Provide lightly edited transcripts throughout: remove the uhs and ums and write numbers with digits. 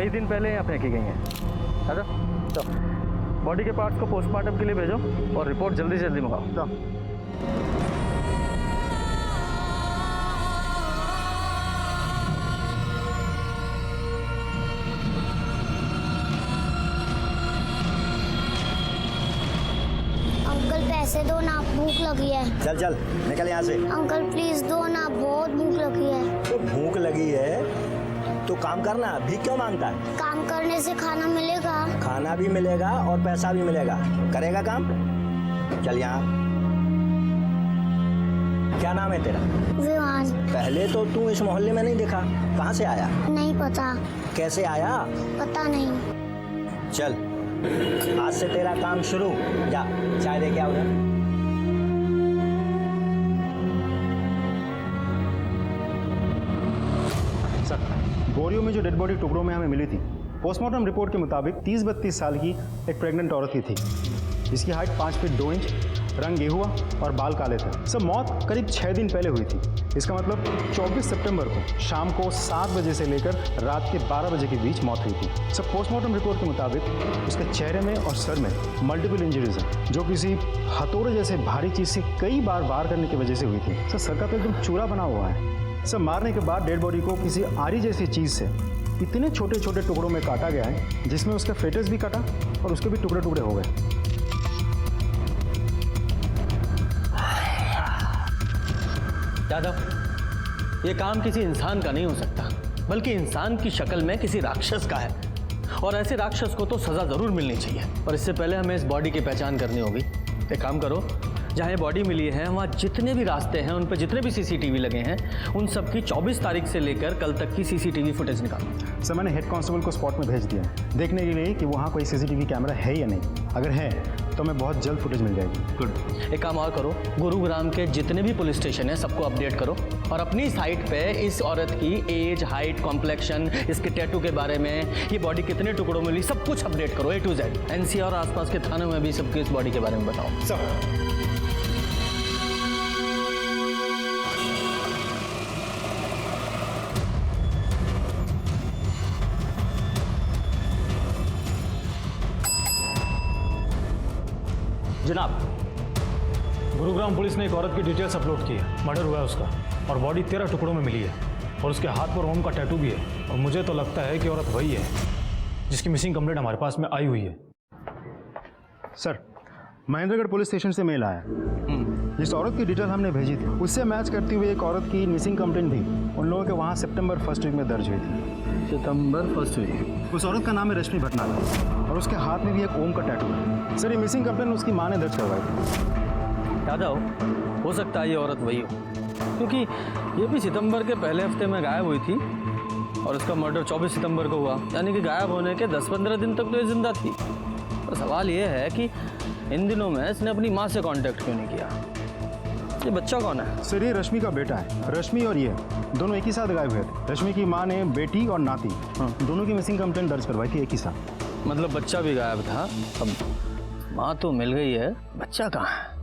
ही दिन पहले यहाँ फेंकी गई हैं। अच्छा तो बॉडी के पार्ट्स को पोस्टमार्टम के लिए भेजो और रिपोर्ट जल्दी से जल्दी मंगाओ। अंकल पैसे दो ना, भूख लगी है। चल चल निकल यहाँ से। अंकल प्लीज दो ना, बहुत भूख लगी है। तो भूख लगी है तो काम करना, भीख क्यों मांगता है? काम करने से खाना मिलेगा। खाना भी मिलेगा और पैसा भी मिलेगा, करेगा काम? चल यहाँ। क्या नाम है तेरा? विवान। पहले तो तू इस मोहल्ले में नहीं देखा, कहाँ से आया? नहीं पता। कैसे आया? पता नहीं। चल आज से तेरा काम शुरू। जा चाय दे के आओ। सर, गोरियों में जो डेड बॉडी टुकड़ों में हमें मिली थी, पोस्टमार्टम रिपोर्ट के मुताबिक 30-32 साल की एक प्रेग्नेंट औरत की थी, जिसकी हाइट 5 फीट 2 इंच, रंग गेहुआ और बाल काले थे। सर मौत करीब 6 दिन पहले हुई थी। इसका मतलब 24 सितंबर को शाम को 7 बजे से लेकर रात के 12 बजे के बीच मौत हुई थी। सर पोस्टमार्टम रिपोर्ट के मुताबिक उसके चेहरे में और सर में मल्टीपल इंजरीज हैं, जो किसी हथौड़े जैसे भारी चीज़ से कई बार वार करने की वजह से हुई थी। सर का तो एकदम चूरा बना हुआ है। सर मारने के बाद डेड बॉडी को किसी आरी जैसी चीज़ से इतने छोटे छोटे टुकड़ों में काटा गया है, जिसमें उसका फेटस भी कटा और उसके भी टुकड़े टुकड़े हो गए। यादव, ये काम किसी इंसान का नहीं हो सकता, बल्कि इंसान की शक्ल में किसी राक्षस का है, और ऐसे राक्षस को तो सजा जरूर मिलनी चाहिए। पर इससे पहले हमें इस बॉडी की पहचान करनी होगी। एक काम करो, जहाँ ये बॉडी मिली है वहाँ जितने भी रास्ते हैं, उन पर जितने भी सीसीटीवी लगे हैं, उन सब की 24 तारीख से लेकर कल तक की सीसीटीवी फुटेज निकालो। सर मैंने हेड कांस्टेबल को स्पॉट में भेज दिया है, देखने के लिए कि वहाँ कोई सीसीटीवी कैमरा है या नहीं। अगर है तो हमें बहुत जल्द फुटेज मिल जाएगी। गुड। एक काम और करो, गुरुग्राम के जितने भी पुलिस स्टेशन हैं सबको अपडेट करो, और अपनी साइट पे इस औरत की एज, हाइट, कॉम्प्लेक्शन, इसके टैटू के बारे में, ये बॉडी कितने टुकड़ों में मिली, सब कुछ अपडेट करो A to Z। NCR और आसपास के थानों में भी सबके इस बॉडी के बारे में बताओ। सर जनाब, गुरुग्राम पुलिस ने एक औरत की डिटेल्स अपलोड की है। मर्डर हुआ है उसका, और बॉडी 13 टुकड़ों में मिली है, और उसके हाथ पर ओम का टैटू भी है। और मुझे तो लगता है कि औरत वही है जिसकी मिसिंग कंप्लेंट हमारे पास में आई हुई है। सर, महेंद्रगढ़ पुलिस स्टेशन से मेल आया। जिस औरत की डिटेल हमने भेजी थी, उससे मैच करती हुई एक औरत की मिसिंग कंप्लेंट भी उन लोगों के वहाँ सितंबर 1 वीक में दर्ज हुई थी। सितंबर 1 वीक। उस औरत का नाम है रश्मि भटनागर, और उसके हाथ में भी एक ओम का टैटू है। सर ये मिसिंग कंप्लेंट उसकी माँ ने दर्ज करवाई थी। यादव, हो सकता है ये औरत वही हो, क्योंकि ये भी सितंबर के पहले हफ्ते में गायब हुई थी, और इसका मर्डर 24 सितंबर को हुआ, यानी कि गायब होने के 10-15 दिन तक तो ये जिंदा थी। तो सवाल ये है कि इन दिनों में इसने अपनी माँ से कांटेक्ट क्यों नहीं किया? ये बच्चा कौन है? सर ये रश्मि का बेटा है। रश्मि और ये दोनों एक ही साथ गायब हुए थे। रश्मि की माँ ने बेटी और नाती दोनों की मिसिंग कंप्लेंट दर्ज करवाई थी एक ही साथ। मतलब बच्चा भी गायब था। अब माँ तो मिल गई है, बच्चा कहाँ है?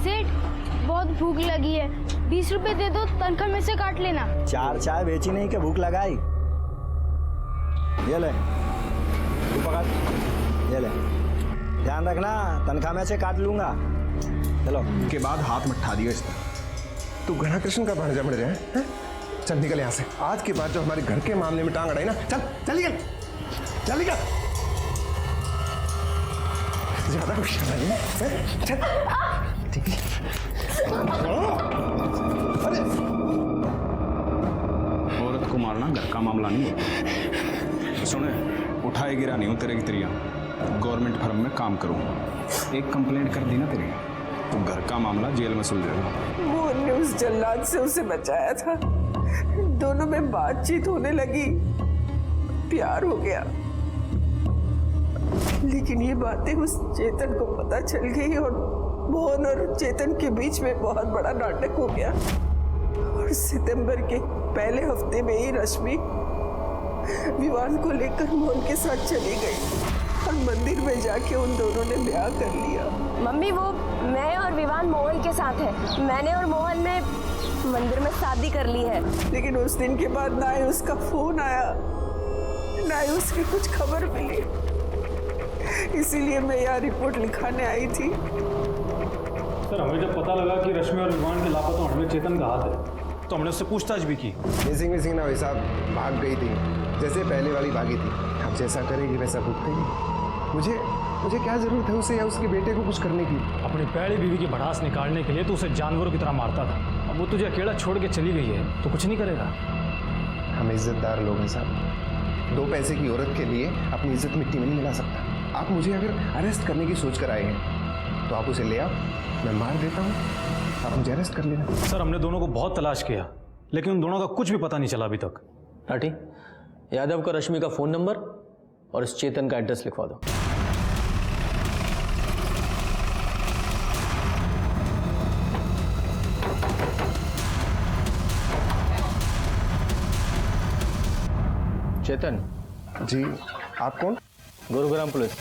सेठ, बहुत भूख लगी है, 20 रुपए दे दो, तनख्वाह में से काट लेना। 4 चाय बेची नहीं कि भूख लगाई? ये ले, तू पकड़, ये ले, ध्यान रखना, तनख्वाह में से काट लूंगा। चलो। के बाद हाथ मट्ठा दिया इसने। तू घना कृष्ण का भांजा बन रहे हैं? चल निकल यहाँ से। आज के बाद जो हमारे घर के मामले में टांग अड़ाई ना, चल चल निकल, चल निकल। ज्यादा कुछ नहीं है, चल। ठीक है। अरे औरत को मारना घर का मामला नहीं है। सुने, उठाए गिरा नहीं हूँ तेरे की तेरिया। गवर्नमेंट फर्म में काम करूँ, एक कंप्लेंट कर दी ना तेरी तो घर का मामला जेल में सुलझेगा। मोहन ने उस जल्लाद से उसे बचाया था, दोनों में बातचीत होने लगी, प्यार हो गया, लेकिन ये बातें उस चेतन को पता चल गई और मोहन और चेतन के बीच में बहुत बड़ा नाटक हो गया। और सितंबर के पहले हफ्ते में ही रश्मि विवान को लेकर मोहन के साथ चली गई और मंदिर में जाके उन दोनों ने ब्याह कर लिया। मम्मी, वो मैं और विवान मोहन के साथ है। मैंने और मोहन में मंदिर में शादी कर ली है। लेकिन उस दिन के बाद ना ही उसका फोन आया, ना ही उसकी कुछ खबर मिली। इसीलिए मैं यहाँ रिपोर्ट लिखाने आई थी। सर, हमें जब पता लगा कि रश्मि और विवान के लापता होने में चेतन का हाथ है, तो हमने उससे पूछताछ भी की। मिसिंग ना भाई साहब, भाग गई थी जैसे पहले वाली भागी थी। अब जैसा करेगी वैसा भुगतेगी। मुझे क्या जरूरत है उसे या उसके बेटे को कुछ करने की? अपनी पहली बीवी की भड़ास निकालने के लिए तो उसे जानवरों की तरह मारता था। अब वो तुझे अकेला छोड़ के चली गई है तो कुछ नहीं करेगा। हम इज्जतदार लोग हैं साहब। 2 पैसे की औरत के लिए अपनी इज्जत मिट्टी में नहीं मिला सकता। आप मुझे अगर अरेस्ट करने की सोच कर आए हैं तो आप उसे ले आओ, मैं मार देता हूँ, आप मुझे अरेस्ट कर लेना। सर, हमने दोनों को बहुत तलाश किया, लेकिन उन दोनों का कुछ भी पता नहीं चला अभी तक। टाटी, यादव का रश्मि का फ़ोन नंबर और इस चेतन का एड्रेस लिखवा दो। चेतन जी, आप कौन? गुरुग्राम पुलिस।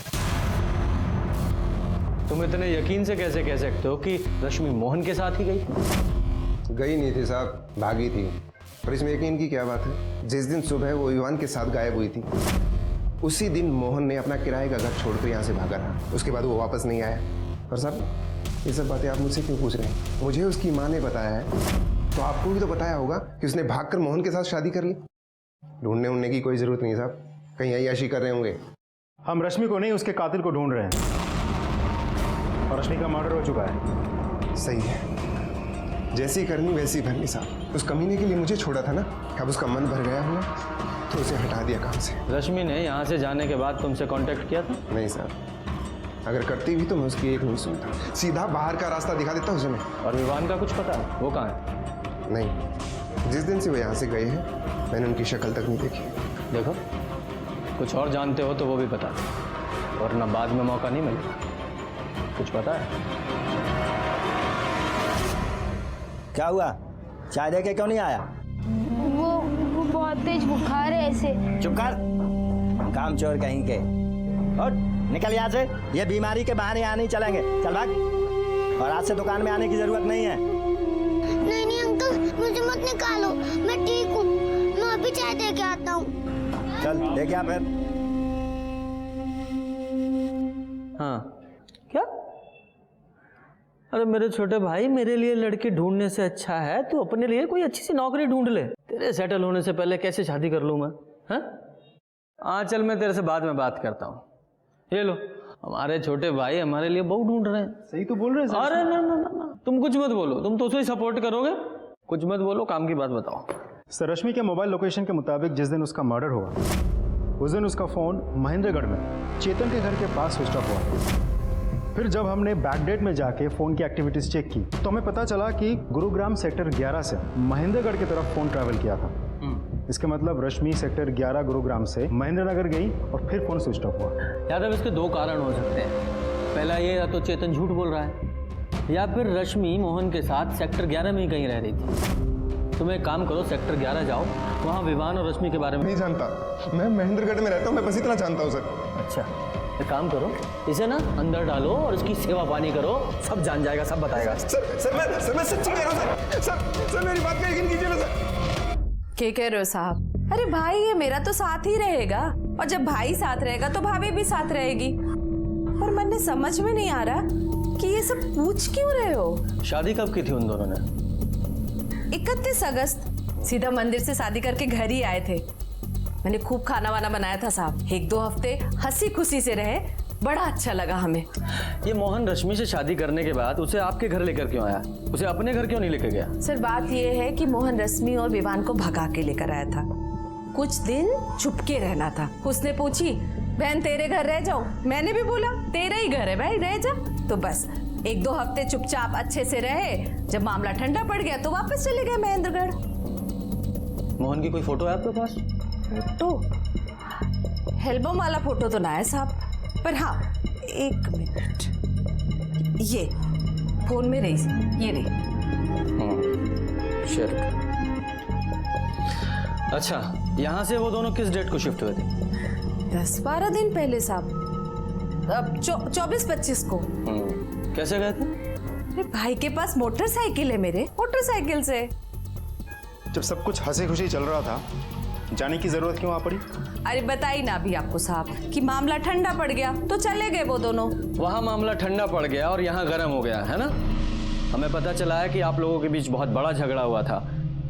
तुम इतने यकीन से कैसे कह सकते हो कि रश्मि मोहन के साथ ही गई? गई नहीं थी साहब, भागी थी। और इसमें यकीन की क्या बात है? जिस दिन सुबह वो विवान के साथ गायब हुई थी, उसी दिन मोहन ने अपना किराए का घर छोड़कर यहाँ से भागा था। उसके बाद वो वापस नहीं आया। और साहब, ये सब बातें आप मुझसे क्यों पूछ रहे हैं? मुझे उसकी माँ ने बताया है, तो आपको भी तो बताया होगा कि उसने भागकर मोहन के साथ शादी कर ली। ढूंढने उड़ने की कोई जरूरत नहीं साहब, कहीं अय्याशी कर रहे होंगे। हम रश्मि को नहीं, उसके कातिल को ढूंढ रहे हैं और रश्मि का मर्डर हो चुका है। सही है, जैसी करनी वैसी भरनी साहब। उस कमीने के लिए मुझे छोड़ा था ना, अब उसका मन भर गया हुआ तो उसे हटा दिया काम से। रश्मि ने यहाँ से जाने के बाद तुमसे कांटेक्ट किया था? नहीं साहब, अगर करती भी तो मैं उसकी एक नहीं सुनता, सीधा बाहर का रास्ता दिखा देता उसे मैं। और विवान का कुछ पता है? वो कहाँ है? नहीं, जिस दिन से वो यहाँ से गए हैं मैंने उनकी शक्ल तक नहीं देखी। देखो, कुछ और जानते हो तो वो भी बता दो, वरना बाद में मौका नहीं मिलेगा। कुछ पता है? क्या हुआ? चाय दे के क्यों नहीं आया? वो बहुत तेज बुखार है ऐसे। चुप कर, काम चोर कहीं के। उठ, निकल यहाँ से। ये बीमारी के बहाने यहाँ नहीं चलेंगे। चल भाग। और आज से दुकान में आने की जरूरत नहीं है। नहीं नहीं अंकल, मुझे मत निकालो, मैं ठीक हूँ। मैं अभी चाय दे के आता हूँ। चल लेके आ फिर। हाँ, क्या? अरे मेरे छोटे भाई, मेरे लिए लड़की ढूंढने से अच्छा है तू अपने लिए कोई अच्छी सी नौकरी ढूंढ ले। तेरे सेटल होने से पहले कैसे शादी कर लूँ मैं? हाँ, चल मैं तेरे से बाद में बात करता हूँ। ये लो, हमारे छोटे भाई हमारे लिए बहू ढूंढ रहे हैं। सही तो बोल रहे हैं। अरे ना ना ना, तुम कुछ मत बोलो, तुम तो उसे ही सपोर्ट करोगे। कुछ मत बोलो, काम की बात बताओ। सर, रश्मि के मोबाइल लोकेशन के मुताबिक जिस दिन उसका मर्डर हुआ उस दिन उसका फ़ोन महेंद्रगढ़ में चेतन के घर के पास स्विच ऑफ हुआ। फिर जब हमने बैकडेट में जाके फ़ोन की एक्टिविटीज़ चेक की तो हमें पता चला कि गुरुग्राम सेक्टर 11 से महेंद्रगढ़ की तरफ फ़ोन ट्रैवल किया था। इसका मतलब रश्मि सेक्टर 11 गुरुग्राम से महेंद्रनगर गई और फिर फ़ोन स्विच ऑफ हुआ। यादव, इसके 2 कारण हो सकते हैं। पहला ये, या तो चेतन झूठ बोल रहा है, या फिर रश्मि मोहन के साथ सेक्टर 11 में ही कहीं रह रही थी। तुम एक काम करो, सेक्टर 11 जाओ, वहाँ विवान और रश्मि के बारे में। नहीं जानता, मैं महेंद्रगढ़ में रहता हूँ, मैं बस इतना जानता हूँ सर। अच्छा, एक काम करो, इसे ना अंदर डालो और इसकी सेवा पानी करो, सब जान जाएगा, सब बताएगा। सर मैं सच्ची कह रहा हूँ सर, मेरी बात का यकीन कीजिए ना सर। क्या कह रहे हो साहब? अरे भाई, ये मेरा तो साथ ही रहेगा, और जब भाई साथ रहेगा तो भाभी भी साथ रहेगी। पर मन समझ में नहीं आ रहा कि ये सब पूछ क्यों रहे हो? शादी कब की थी उन दोनों ने? 31 अगस्त। सीधा मंदिर से शादी करके घर ही आए थे। मैंने खूब खाना वाना बनाया था साहब। 1-2 हफ्ते हंसी खुशी से रहे, बड़ा अच्छा लगा हमें। ये मोहन रश्मि से शादी करने के बाद उसे आपके घर लेकर क्यों आया? उसे अपने घर क्यों नहीं लेकर गया? सर, बात यह है कि मोहन रश्मि और विवान को भगा के लेकर आया था। कुछ दिन चुपके रहना था। उसने पूछी, बहन तेरे घर रह जाओ? मैंने भी बोला तेरा ही घर है भाई, रह जा। तो बस 1-2 हफ्ते चुपचाप अच्छे से रहे। जब मामला ठंडा पड़ गया तो वापस चले गए महेंद्रगढ़। मोहन की कोई फोटो है आपके पास? फोटो? एल्बम वाला फोटो तो ना है साहब, पर हाँ, 1 मिनट, ये फोन में रही, ये रही। शेयर। अच्छा, यहाँ से वो दोनों किस डेट को शिफ्ट हुए थे? 10-12 दिन पहले साहब, अब 24-25 को। कैसे गए थे? अरे भाई के पास मोटरसाइकिल है, मेरे मोटरसाइकिल से। जब सब कुछ हंसी खुशी चल रहा था, जाने की जरूरत क्यों आ पड़ी? अरे बताई ना अभी आपको साहब कि मामला ठंडा पड़ गया तो चले गए वो दोनों। वहाँ मामला ठंडा पड़ गया और यहाँ गर्म हो गया है ना। हमें पता चला है कि आप लोगों के बीच बहुत बड़ा झगड़ा हुआ था,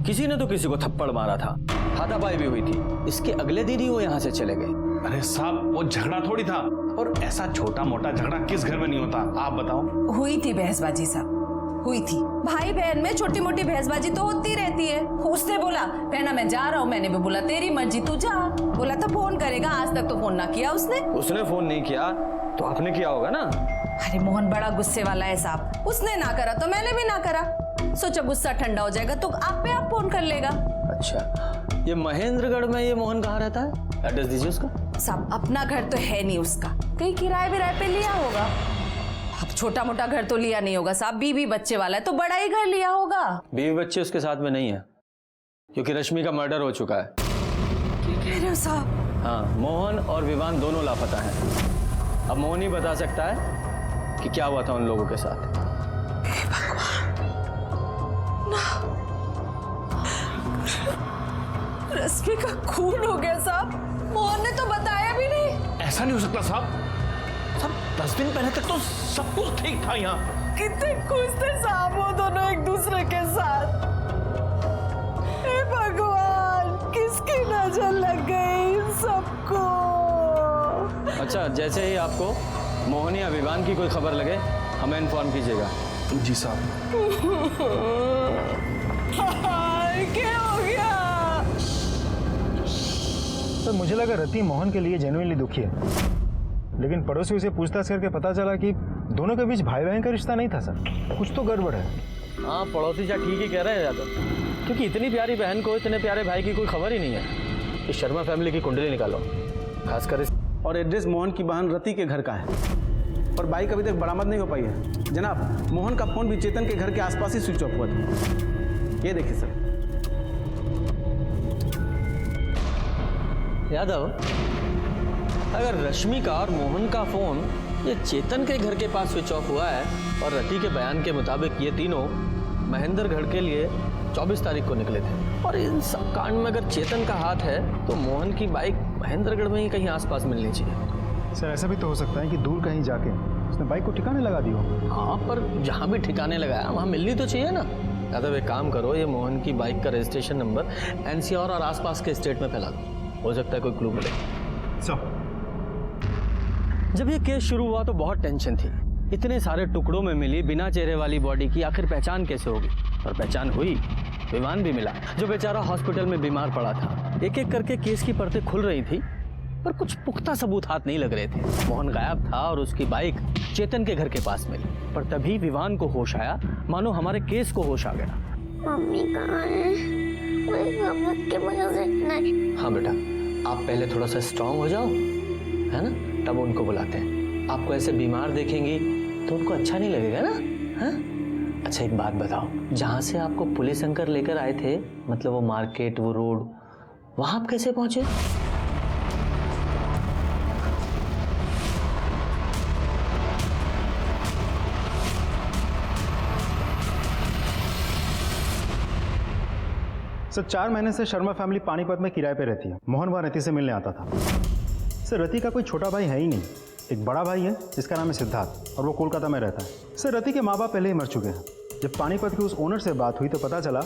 किसी ने तो किसी को थप्पड़ मारा था, हाथापाई भी हुई थी। इसके अगले दिन ही वो यहाँ से चले गए। अरे साहब वो झगड़ा थोड़ी था, और ऐसा छोटा मोटा झगड़ा किस घर में नहीं होता, आप बताओ। हुई थी बहसबाजी साहब, हुई थी। भाई बहन में छोटी मोटी बहसबाजी तो होती रहती है। उसने बोला पहना मैं जा रहा हूँ, मैंने भी बोला तेरी मर्जी तू जा। बोला तो फोन करेगा, आज तक तो फोन ना किया उसने। उसने फोन नहीं किया तो आपने किया होगा ना। अरे मोहन बड़ा गुस्से वाला है साहब, उसने ना करा तो मैंने भी ना करा। सोचा गुस्सा ठंडा हो जाएगा तो आप पे आप फोन कर लेगा। अच्छा, ये महेंद्रगढ़ में ये मोहन कहाँ रहता है? एड्रेस दीजिए उसका। साहब अपना घर तो है नहीं उसका, कहीं किराए विराए पे लिया होगा। अब छोटा मोटा घर तो लिया नहीं होगा साहब, बीवी बच्चे वाला है तो बड़ा ही घर लिया होगा। बीवी बच्चे उसके साथ में नहीं है, क्योंकि रश्मि का मर्डर हो चुका है। क्या कह रहे हो साहब? हाँ, मोहन और विवान दोनों लापता हैं। अब मोहन ही बता सकता है कि क्या हुआ था उन लोगों के साथ। रश्मि का खून हो गया साहब, मोहन ने तो बताया भी नहीं। ऐसा नहीं हो सकता साहब। 10 दिन पहले तक तो सब कुछ ठीक था यहाँ। कितने खुश थे साहब वो दोनों एक दूसरे के साथ। हे भगवान, किसकी नजर लग गई इन सबको। अच्छा, जैसे ही आपको मोहन या विवान की कोई खबर लगे हमें इन्फॉर्म कीजिएगा। जी साहब। क्या हो गया? तो मुझे लगा रति मोहन के लिए जेन्युइनली दुखी है, लेकिन पड़ोसी उसे पूछताछ करके पता चला कि दोनों के बीच भाई बहन का रिश्ता नहीं था सर। कुछ तो गड़बड़ है। हाँ, पड़ोसी जा ठीक ही कह रहे हैं यादव, क्योंकि इतनी प्यारी बहन को इतने प्यारे भाई की कोई खबर ही नहीं है। इस शर्मा फैमिली की कुंडली निकालो, खासकर इस। और एड्रेस मोहन की बहन रति के घर का है, और बाइक अभी तक बरामद नहीं हो पाई है जनाब। मोहन का फोन भी चेतन के घर के आसपास ही स्विच ऑफ हुआ था। ये देखिए सर। यादव, अगर रश्मि का और मोहन का फोन ये चेतन के घर के पास स्विच ऑफ हुआ है, और रति के बयान के मुताबिक ये तीनों महेंद्रगढ़ के लिए 24 तारीख को निकले थे, और इन सब कांड में अगर चेतन का हाथ है तो मोहन की बाइक महेंद्रगढ़ में ही कहीं आसपास मिलनी चाहिए। सर ऐसा भी तो हो सकता है कि दूर कहीं जाके उसने बाइक को ठिकाने लगा दी हो। हाँ, पर जहाँ भी ठिकाने लगाया वहाँ मिलनी तो चाहिए ना। यादव, एक काम करो, ये मोहन की बाइक का रजिस्ट्रेशन नंबर एनसीआर और आसपास के स्टेट में फैला दो, हो सकता है कोई क्लू मिले। जब ये केस शुरू हुआ तो बहुत टेंशन थी। इतने सारे टुकड़ों में मिली बिना चेहरे वाली बॉडी की आखिर पहचान कैसे होगी? और पहचान हुई, विमान भी मिला, जो बेचारा हॉस्पिटल में बीमार पड़ा था। एक एक करके केस की परतें खुल रही थी, पर कुछ पुख्ता सबूत हाथ नहीं लग रहे थे। मोहन गायब था और उसकी बाइक चेतन के घर के पास मिली, पर तभी विवान को होश आया, मानो हमारे केस को होश आ गया। मम्मी कहाँ है? मुझे पापा के वजह से नहीं। हाँ बेटा, आप पहले थोड़ा सा स्ट्रांग हो जाओ, है ना, तब उनको बुलाते हैं। आपको ऐसे बीमार देखेंगी तो उनको अच्छा नहीं लगेगा ना। हाँ? अच्छा एक बात बताओ, जहाँ से आपको पुलिस अंकल लेकर आए थे, मतलब वो मार्केट, वो रोड, वहाँ आप कैसे पहुँचे? सर 4 महीने से शर्मा फैमिली पानीपत में किराए पे रहती है। मोहन वहाँ रति से मिलने आता था। सर रति का कोई छोटा भाई है ही नहीं, एक बड़ा भाई है जिसका नाम है सिद्धार्थ, और वो कोलकाता में रहता है। सर रति के माँ बाप पहले ही मर चुके हैं। जब पानीपत के उस ओनर से बात हुई तो पता चला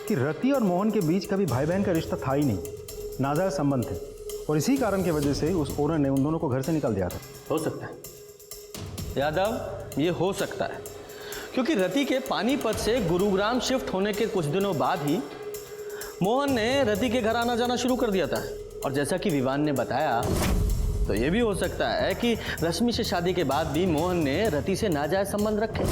कि रति और मोहन के बीच कभी भाई बहन का रिश्ता था ही नहीं, नाजायज संबंध थे, और इसी कारण की वजह से उस ओनर ने उन दोनों को घर से निकाल दिया था। हो सकता है यादव, ये हो सकता है, क्योंकि रति के पानीपत से गुरुग्राम शिफ्ट होने के कुछ दिनों बाद ही मोहन ने रति के घर आना जाना शुरू कर दिया था। और जैसा कि विवान ने बताया, तो ये भी हो सकता है कि रश्मि से शादी के बाद भी मोहन ने रति से नाजायज संबंध रखे।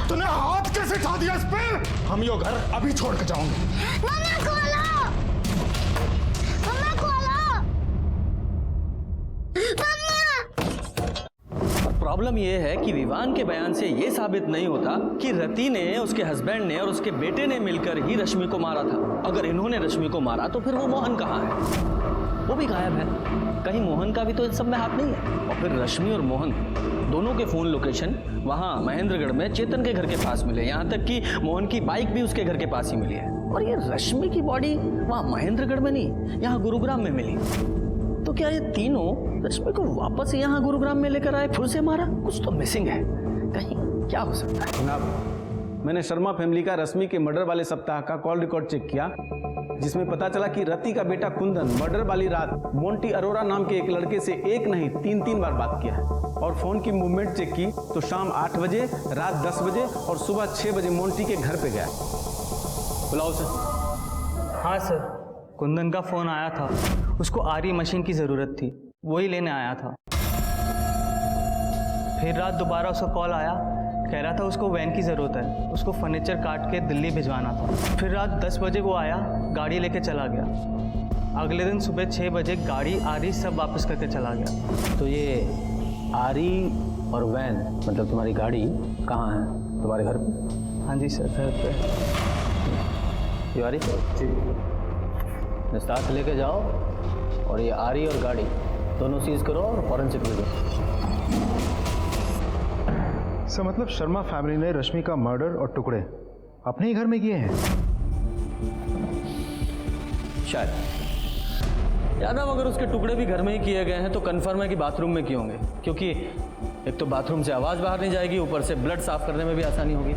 तूने हाथ कैसे उठा दिया इस पे? हम यो घर अभी छोड़ के जाऊंगे। मम्मा खोलो, मम्मा खोलो, मम्मा। प्रॉब्लम यह है कि विवान के बयान से यह साबित नहीं होता कि रति ने, उसके हस्बैंड ने और उसके बेटे ने मिलकर ही रश्मि को मारा था। अगर इन्होंने रश्मि को मारा तो फिर वो मोहन कहाँ है? वो भी गायब है। कहीं मोहन का भी तो इन सब में हाथ नहीं है। और फिर रश्मि और मोहन दोनों के फोन लोकेशन वहाँ महेंद्रगढ़ में चेतन के घर के पास मिले, यहाँ तक कि मोहन की बाइक भी उसके घर के पास ही मिली है। और ये रश्मि की बॉडी वहाँ महेंद्रगढ़ में नहीं, यहाँ गुरुग्राम में मिली। तो क्या ये तीनों रश्मि को वापस यहाँ गुरुग्राम में लेकर आए, फिर से मारा? कुछ तो मिसिंग है, कहीं क्या हो सकता है? जनाब, मैंने शर्मा फैमिली का रश्मि के मर्डर वाले सप्ताह का कॉल रिकॉर्ड चेक किया, जिसमें पता चला कि रति का बेटा कुंदन मर्डर वाली रात मोंटी अरोरा नाम के एक लड़के से एक नहीं 3 बार बात किया है। और फोन की मूवमेंट चेक की तो शाम 8 बजे, रात 10 बजे और सुबह 6 बजे मोंटी के घर पे गया। बुलाओ सर। हाँ सर, कुंदन का फोन आया था, उसको आरी मशीन की ज़रूरत थी, वही लेने आया था। फिर रात दोबारा उसका कॉल आया, कह रहा था उसको वैन की ज़रूरत है, उसको फर्नीचर काट के दिल्ली भिजवाना था। फिर रात 10 बजे वो आया, गाड़ी लेके चला गया। अगले दिन सुबह 6 बजे गाड़ी आरी सब वापस करके चला गया। तो ये आरी और वैन मतलब तुम्हारी गाड़ी कहाँ है? तुम्हारे घर पे? हाँ जी सर, घर पे। तिवारी साथ लेके जाओ और ये आरी और गाड़ी दोनों सीज करो और फॉरेंसिक भेजो। सर मतलब शर्मा फैमिली ने रश्मि का मर्डर और टुकड़े अपने ही घर में किए हैं? शायद। यादव, अगर उसके टुकड़े भी घर में ही किए गए हैं तो कंफर्म है कि बाथरूम में किए होंगे, क्योंकि एक तो बाथरूम से आवाज़ बाहर नहीं जाएगी, ऊपर से ब्लड साफ करने में भी आसानी होगी।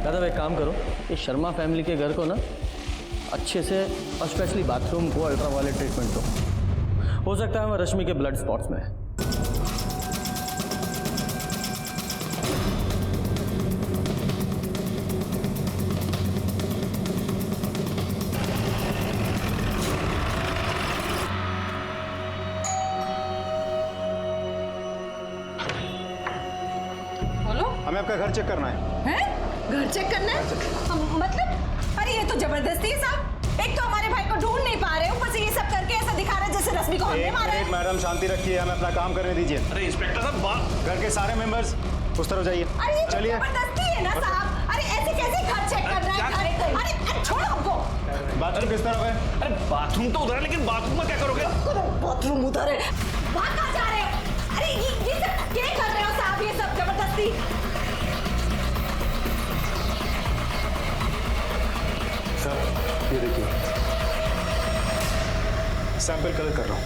यादव, एक काम करो, इस शर्मा फैमिली के घर को ना अच्छे से और स्पेशली बाथरूम को अल्ट्रावायलेट ट्रीटमेंट दो। हो सकता है वह रश्मि के ब्लड स्पॉट्स में है। हमें आपका घर चेक करना है। घर चेक करना है? मतलब अरे ये तो जबरदस्ती है साहब। एक तो हमारे भाई को ढूंढ नहीं पा रहे, ऊपर से ये सब करके ऐसा दिखा रहे जैसे रश्मि को हमने मारा है। मैडम शांति रखिए, हमें अपना काम करने दीजिए। अरे इंस्पेक्टर साहब, घर के सारे मेंबर्स उस तरफ जाइए। अरे ये चलिए। जबरदस्ती है ना साहब। अरे ऐसे कैसे घर चेक कर रहा है? अरे छोड़ो हमको। बाथरूम किस तरफ है? अरे बाथरूम तो उधर है, लेकिन बाथरूम में क्या करोगे? बाथरूम उधर है, वहाँ कहाँ जा रहे हो? अरे ये सब क्या कर रहे हो साहब? ये सब जबरदस्ती। सर ये देखिए, सैंपल कलेक्ट कर रहा हूँ।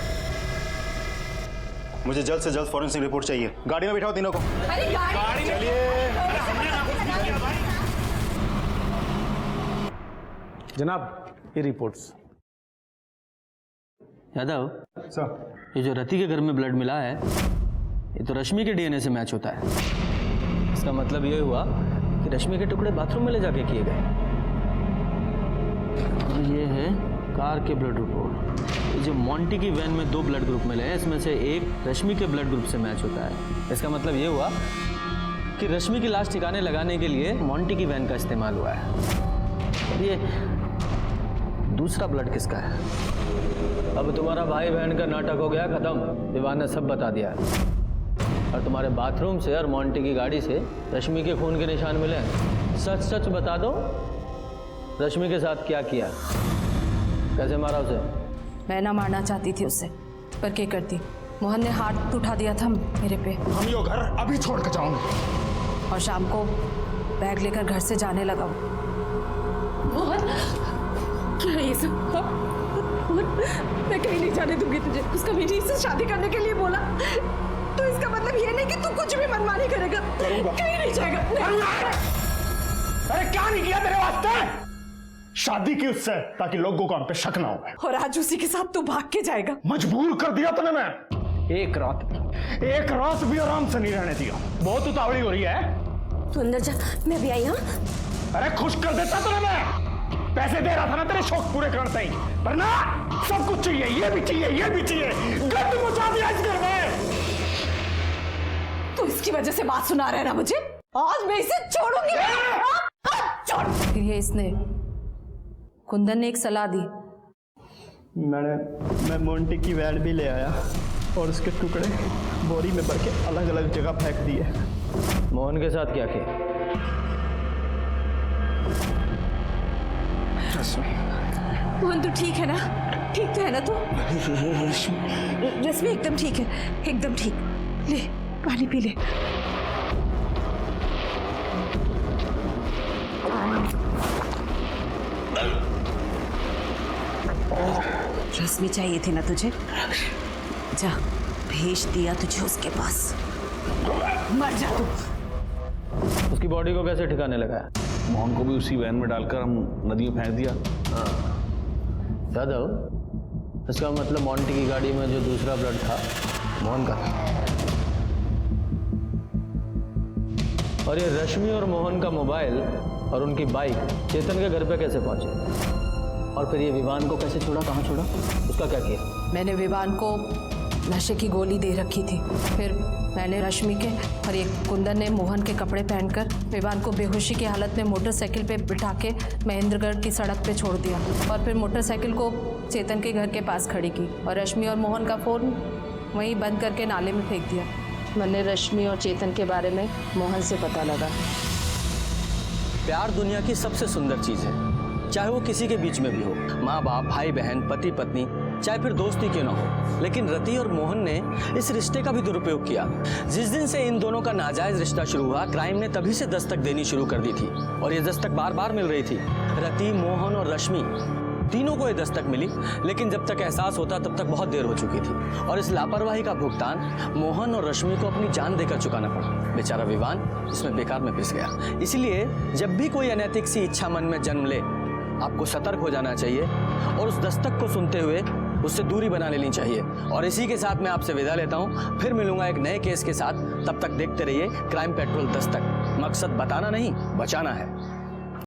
मुझे जल्द से जल्द फॉरेंसिक रिपोर्ट चाहिए। गाड़ी में बिठाओ तीनों को। अरे गाड़ी चलिए। जनाब, ये रिपोर्ट्स। यादव सर, ये जो रति के घर में ब्लड मिला है, ये तो रश्मि के डीएनए से मैच होता है। इसका मतलब ये हुआ कि रश्मि के टुकड़े बाथरूम में ले जाके किए गए। और ये है कार के ब्लड रिपोर्ट। ये जो मोंटी की वैन में 2 ब्लड ग्रुप मिले हैं, इसमें से एक रश्मि के ब्लड ग्रुप से मैच होता है। इसका मतलब ये हुआ कि रश्मि की लाश ठिकाने लगाने के लिए मोंटी की वैन का इस्तेमाल हुआ है। और ये दूसरा ब्लड किसका है? अब तुम्हारा भाई बहन का नाटक हो गया खत्म। दीवान ने सब बता दिया है। और तुम्हारे बाथरूम से और मोंटी की गाड़ी से रश्मि के खून के निशान मिले हैं। सच सच बता दो, रश्मि के साथ क्या किया, कैसे मारा उसे? मैं ना मारना चाहती थी उससे, पर क्या करती, मोहन ने हाथ उठा दिया था मेरे पे। हम ये घर अभी छोड़ के जाऊंगे। और शाम को बैग लेकर घर से जाने लगा। मोहन, क्या ये सब? मैं कहीं नहीं जाने दूंगी तुझे। उसका विजय से शादी करने के लिए बोला, तो इसका मतलब ये नहीं कि तू कुछ भी मनमानी करेगा। कहीं नहीं जाएगा। अरे क्या नहीं किया तेरे वास्ते? शादी की उससे ताकि लोगों को हम पे शक ना हो। और आज उसी के साथ तू भाग के जाएगा। मजबूर कर दिया तूने। मैं एक रात भी आराम से नहीं रहने दिया। बहुत उतावली हो रही है। तू अंदर जा, मैं भी आई। हाँ, अरे खुश कर देता तूने। मैं पैसे दे रहा था ना तेरे शौक पूरे करते ही, पर ना सब कुछ चाहिए, ये भी चाहिए, ये भी चाहिए। गंद मचा दिया इस घर में। तू इसकी वजह से बात सुना रहा है ना मुझे। आज मैं इसे छोड़ूंगी। छोड़। फिर ये इसने, कुंदन ने एक सलाह दी। मैं मोंटी की वैन भी ले आया और उसके टुकड़े बोरी में भर के अलग अलग जगह फेंक दिए। मोहन के साथ क्या किया? मोहन, तू ठीक है ना? ठीक तो है ना तू? रश्मि एकदम ठीक है, एकदम ठीक। ले पानी पी ले। रश्मि चाहिए थी ना तुझे? जा, भेज दिया तुझे उसके पास। मर जा तू। उसकी बॉडी को कैसे ठिकाने लगाया? मोहन को भी उसी वैन में डालकर हम नदी में फेंक दिया। यादव, इसका मतलब मोंटी की गाड़ी में जो दूसरा ब्लड था मोहन का था। और ये रश्मि और मोहन का मोबाइल और उनकी बाइक चेतन के घर पे कैसे पहुंचे? और फिर ये विवान को कैसे छोड़ा, कहाँ छोड़ा, उसका क्या किया? मैंने विवान को नशे की गोली दे रखी थी। फिर मैंने रश्मि के और ये कुंदन ने मोहन के कपड़े पहनकर विवान को बेहोशी की हालत में मोटरसाइकिल पे बिठा के महेंद्रगढ़ की सड़क पे छोड़ दिया और फिर मोटरसाइकिल को चेतन के घर के पास खड़ी की और रश्मि और मोहन का फ़ोन वहीं बंद करके नाले में फेंक दिया। मैंने रश्मि और चेतन के बारे में मोहन से पता लगा। प्यार दुनिया की सबसे सुंदर चीज़ है, चाहे वो किसी के बीच में भी हो, माँ बाप, भाई बहन, पति पत्नी, चाहे फिर दोस्ती क्यों ना हो। लेकिन रति और मोहन ने इस रिश्ते का भी दुरुपयोग किया। जिस दिन से इन दोनों का नाजायज रिश्ता शुरू हुआ, क्राइम ने तभी से दस्तक देनी शुरू कर दी थी और ये दस्तक बार बार मिल रही थी। रति, मोहन और रश्मि तीनों को ये दस्तक मिली, लेकिन जब तक एहसास होता तब तक बहुत देर हो चुकी थी और इस लापरवाही का भुगतान मोहन और रश्मि को अपनी जान देकर चुकाना पड़ा। बेचारा विवान इसमें बेकार में पिस गया। इसलिए जब भी कोई अनैतिक सी इच्छा मन में जन्म ले, आपको सतर्क हो जाना चाहिए और उस दस्तक को सुनते हुए उससे दूरी बना लेनी चाहिए। और इसी के साथ मैं आपसे विदा लेता हूं, फिर मिलूंगा एक नए केस के साथ। तब तक देखते रहिए क्राइम पेट्रोल दस्तक। मकसद बताना नहीं, बचाना है।